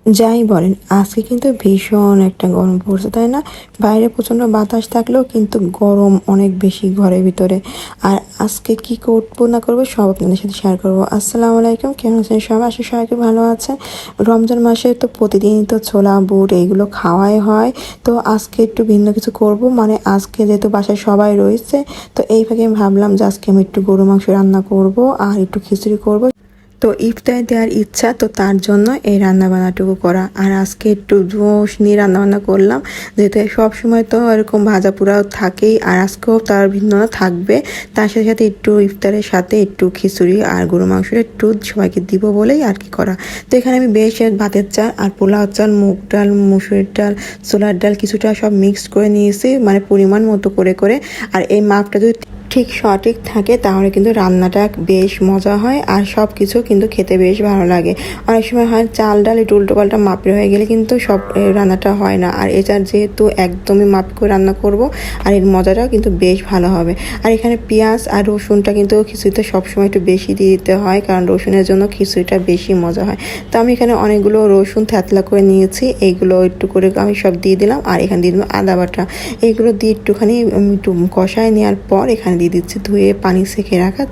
যাই বলেন, আজকে কিন্তু ভীষণ একটা গরম পড়ছে, তাই না? বাইরে প্রচণ্ড বাতাস থাকলেও কিন্তু গরম অনেক বেশি ঘরের ভিতরে। আর আজকে কি করবো না করবো সব আপনাদের সাথে শেয়ার করবো। আসসালামু আলাইকুম, কেমন আছেন সবাই? আসলে সবাইকে ভালো আছেন। রমজান মাসে তো প্রতিদিনই তো ছোলা বুট এইগুলো খাওয়াই হয়। তো আজকে একটু ভিন্ন কিছু করব, মানে আজকে যেহেতু বাসায় সবাই রয়েছে, তো এই ফাঁকে আমি ভাবলাম যে আজকে আমি একটু গরু মাংস রান্না করব আর একটু খিচুড়ি করব। তো ইফতার দেওয়ার ইচ্ছা, তো তার জন্য এই রান্নাবান্নাটুকু করা। আর আজকে একটু জোশ নিয়ে রান্নাবান্না করলাম, যেহেতু সব সময় তো এরকম ভাজা পোড়াও থাকেই, আর আজকেও তার ভিন্ন থাকবে। তার সাথে সাথে একটু ইফতারের সাথে একটু খিচুড়ি আর গরু মাংসের একটু সবাইকে দিব বলেই আর কি করা। তো এখানে আমি বেশ ভাতের চাল আর পোলাও চাল, মুগ ডাল, মুসুরির ডাল, ছোলার ডাল কিছুটা সব মিক্সড করে নিয়েছি, মানে পরিমাণ মতো করে করে। আর এই মাপটা যদি ঠিক সঠিক থাকে তাহলে কিন্তু রান্নাটা বেশ মজা হয়, আর সব কিছু কিন্তু খেতে বেশ ভালো লাগে। অনেক সময় হয় চাল ডাল একটু উল্টোপাল্টা মাপের হয়ে গেলে কিন্তু সব রান্নাটা হয় না। আর এটা যেহেতু একদমই মাপ করে রান্না করব, আর এর মজাটাও কিন্তু বেশ ভালো হবে। আর এখানে পেঁয়াজ আর রসুনটা কিন্তু খিচুড়িতে সবসময় একটু বেশি দিয়ে দিতে হয়, কারণ রসুনের জন্য খিচুড়িটা বেশি মজা হয়। তো আমি এখানে অনেকগুলো রসুন থেতলা করে নিয়েছি, এইগুলো একটু করে আমি সব দিয়ে দিলাম। আর এখানে দিয়ে দিলাম আদা বাটা, এইগুলো দিয়ে একটুখানি একটু কষায় নেওয়ার পর এখানে দিয়ে দিচ্ছি ধুয়ে পানি সেঁকে রাখা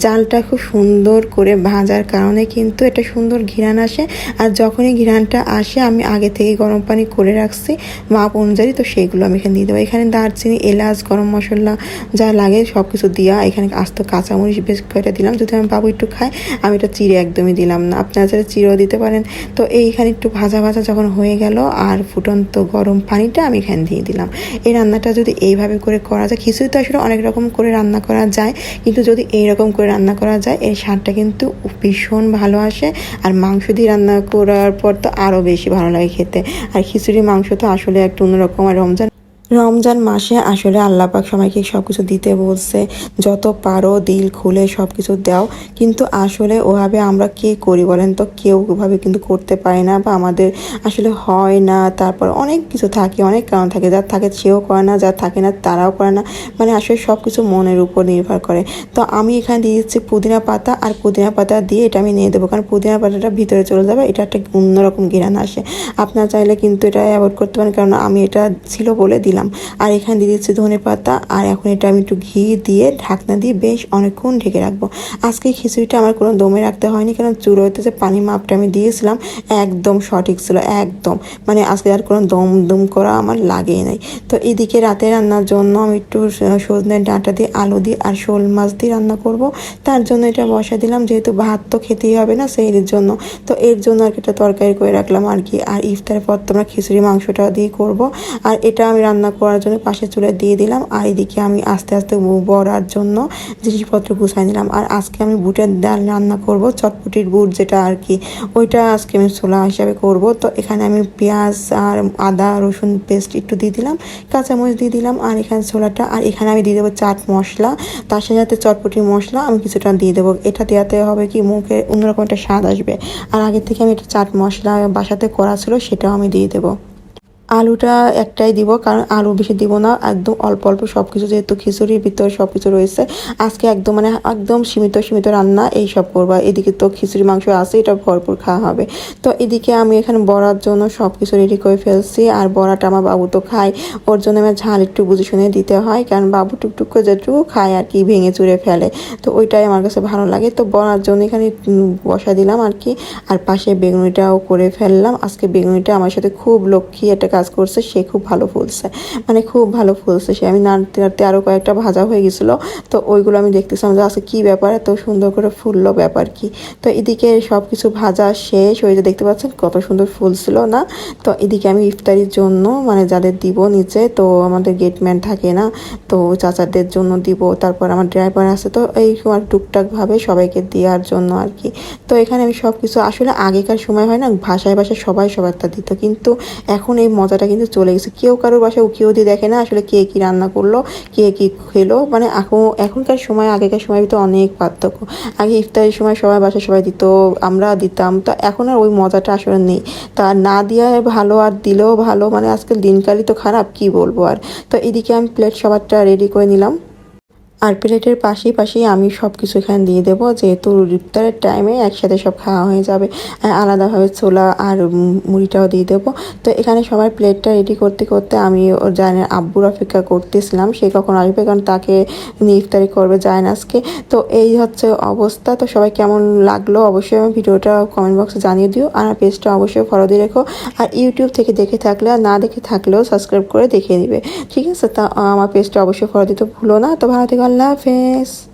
চালটা খুব সুন্দর করে ভাজার কারণে কিন্তু এটা সুন্দর ঘ্রাণ আসে। আর যখনই ঘ্রাণটা আসে আমি আগে থেকে গরম পানি করে রাখছি মাপ অনুযায়ী, তো সেইগুলো আমি এখানে দিয়ে দেবো। এখানে দারচিনি, এলাচ, গরম মশলা যা লাগে সব কিছু দিয়া, এখানে আস্ত কাঁচামরিচ বেশ কয়টা দিলাম, যদি আমি বাবু একটু খায়। আমি এটা চিড়ে একদমই দিলাম না, আপনারা যারা চিড়েও দিতে পারেন। তো এইখানে একটু ভাজা ভাজা যখন হয়ে গেল, আর ফুটন্ত গরম পানিটা আমি এখানে দিয়ে দিলাম। এই রান্নাটা যদি এইভাবে করে করা যায়, খিচুড়ি তো আসলে অনেক রকম করে রান্না করা যায়, কিন্তু যদি এইরকম করে রান্না করা যায় এর স্বাদটা কিন্তু ভীষণ ভালো আসে। আর মাংস দিয়ে রান্না করার পর তো আরও বেশি ভালো লাগে খেতে। আর খিচুড়ি মাংস তো আসলে একটা অন্যরকম। আর রমজান মাসে আসলে আল্লাহ পাক সবাইকে সব কিছু দিতে বলছে, যত পারো দিল খুলে সব কিছু দাও। কিন্তু আসলে ওভাবে আমরা কে করি বলেন তো? কেউ ওভাবে কিন্তু করতে পারে না, বা আমাদের আসলে হয় না। তারপর অনেক কিছু থাকে, অনেক কারণ থাকে, যার থাকে সেও করে না, যার থাকে না তারাও করে না। মানে আসলে সব কিছু মনের উপর নির্ভর করে। তো আমি এখানে দিয়ে দিচ্ছি পুদিনা পাতা, আর পুদিনা পাতা দিয়ে এটা আমি নিয়ে দেবো, কারণ পুদিনা পাতাটা ভিতরে চলে যাবে, এটা একটা অন্যরকম ঘ্রাণ আসে। আপনারা চাইলে কিন্তু এটা অ্যাভয়েড করতে পারেন, কারণ আমি এটা ছিল বলে দিলাম। আর এখানে দিয়ে দিচ্ছি ধনে পাতা। আর এখন এটা আমি একটু ঘি দিয়ে ঢাকনা দিয়ে বেশ অনেকক্ষণ ঢেকে রাখবো। আজকে খিচুড়িটা আমার কোনো দমে রাখতে হয়নি, কারণ চুলোতে যে পানি মাপটা আমি দিয়েছিলাম একদম সঠিক ছিল, একদম। মানে আজকে আর কোনো দম করা আমার লাগেই নাই। তো এদিকে রাতে রান্নার জন্য আমি একটু সজনের ডাঁটা দিয়ে, আলু দিয়ে আর শোল মাছ দিয়ে রান্না করব। তার জন্য এটা বসা দিলাম, যেহেতু ভাত তো খেতেই হবে না সেই জন্য। তো এর জন্য আর কি একটা তরকারি করে রাখলাম আর কি। আর ইফতারের পর তোমরা খিচুড়ি মাংসটা দিয়ে করব। আর এটা আমি রান্না করার জন্য পাশে চুলে দিয়ে দিলাম। আর এদিকে আমি আস্তে আস্তে বড়ার জন্য জিনিসপত্র গুছাই নিলাম। আর আজকে আমি বুটের ডাল রান্না করব, চটপটির বুট যেটা আর কি, ওইটা আজকে আমি ছোলা হিসাবে করব। তো এখানে আমি পেঁয়াজ আর আদা রসুন পেস্ট একটু দিয়ে দিলাম, কাঁচামরিচ দিয়ে দিলাম, আর এখানে ছোলাটা। আর এখানে আমি দিয়ে দেবো চাট মশলা, তার সাথে সাথে চটপটির মশলা আমি কিছুটা দিয়ে দেবো। এটা দেওয়াতে হবে কি, মুখে অন্যরকম একটা স্বাদ আসবে। আর আগে থেকে আমি একটা চাট মশলা বাসাতে করা ছিল, সেটাও আমি দিয়ে দেবো। আলুটা একটাই দিব, কারণ আলু বেশি দিব না, একদম অল্প অল্প সব কিছু, যেহেতু খিচুড়ির ভিতরে সব কিছু রয়েছে। আজকে একদম মানে একদম সীমিত রান্না এই সব করবা। এদিকে তো খিচুড়ি মাংস আছে, এটা ভরপুর খাওয়া হবে। তো এদিকে আমি এখানে বড়ার জন্য সব কিছু রেডি করে ফেলছি। আর বড়াটা আমার বাবু তো খায়, ওর জন্য আমার ঝাল একটু বুঝে শুনে দিতে হয়, কারণ বাবু টুকটুক করে যেটুকু খায় আর কি, ভেঙে চুরে ফেলে, তো ওইটাই আমার কাছে ভালো লাগে। তো বড়ার জন্য এখানে বসা দিলাম আর কি। আর পাশে বেগুনিটাও করে ফেললাম। আজকে বেগুনিটা আমার সাথে খুব লক্ষ্মী একটা কাজ করছে, সে খুব ভালো ফুলছে, মানে খুব ভালো ফুলছে। সে আমি নাড়তে নাড়তে আরও কয়েকটা ভাজা হয়ে গেছিলো, তো ওইগুলো আমি দেখতেছিলাম যে আজকে কী ব্যাপার, এত সুন্দর করে ফুললো, ব্যাপার কি। তো এদিকে সব কিছু ভাজা শেষ, ওই যে দেখতে পাচ্ছেন কত সুন্দর ফুলছিল না। তো এদিকে আমি ইফতারির জন্য, মানে যাদের দিব নিচে, তো আমাদের গেটম্যান থাকে না, তো চাচাদের জন্য দিব, তারপর আমার ড্রাইভার আছে, তো এই সময় টুকটাকভাবে সবাইকে দেওয়ার জন্য আর কি। তো এখানে আমি সব কিছু, আসলে আগেকার সময় হয় না ভাষায় সবাই সবারটা দিত, কিন্তু এখন এই মজাটা কিন্তু চলে গেছে। কেউ কারোর বাসায় উকিও দিয়ে দেখে না আসলে কে কী রান্না করলো, কে কী খেলো। মানে এখনকার সময় আগেকার সময় তো অনেক পার্থক্য। আগে ইফতারের সময় সবাই বাসায় সবাই দিত, আমরা দিতাম, তো এখন আর ওই মজাটা আসলে নেই। তা না দেওয়ায় ভালো, আর দিলেও ভালো, মানে আজকাল দিনকালই তো খারাপ, কি বলবো আর। তো এদিকে আমি প্লেট সবারটা রেডি করে নিলাম। আর প্লেটের পাশেই আমি সব কিছু এখানে দিয়ে দেবো, যেহেতু ইফতারের টাইমে একসাথে সব খাওয়া হয়ে যাবে। আলাদাভাবে ছোলা আর মুড়িটাও দিয়ে দেবো। তো এখানে সবার প্লেটটা রেডি করতে করতে আমি ওর জায়নের আব্বুর অপেক্ষা করতেছিলাম, সে কখন আসবে, কারণ তাকে নিয়ে ইফতারি করবে জায়নাজকে। তো এই হচ্ছে অবস্থা। তো সবাই কেমন লাগলো অবশ্যই আমি ভিডিওটা কমেন্ট বক্সে জানিয়ে দিও, আর পেজটা অবশ্যই ফলো দিয়ে রেখো। আর ইউটিউব থেকে দেখে থাকলে আর না দেখে থাকলেও সাবস্ক্রাইব করে দেখিয়ে দিবে, ঠিক আছে? তা আমার পেজটা অবশ্যই ফলো দিতে ভুলো না। তো ভালো থেকো, আল্লাহ হাফেজ।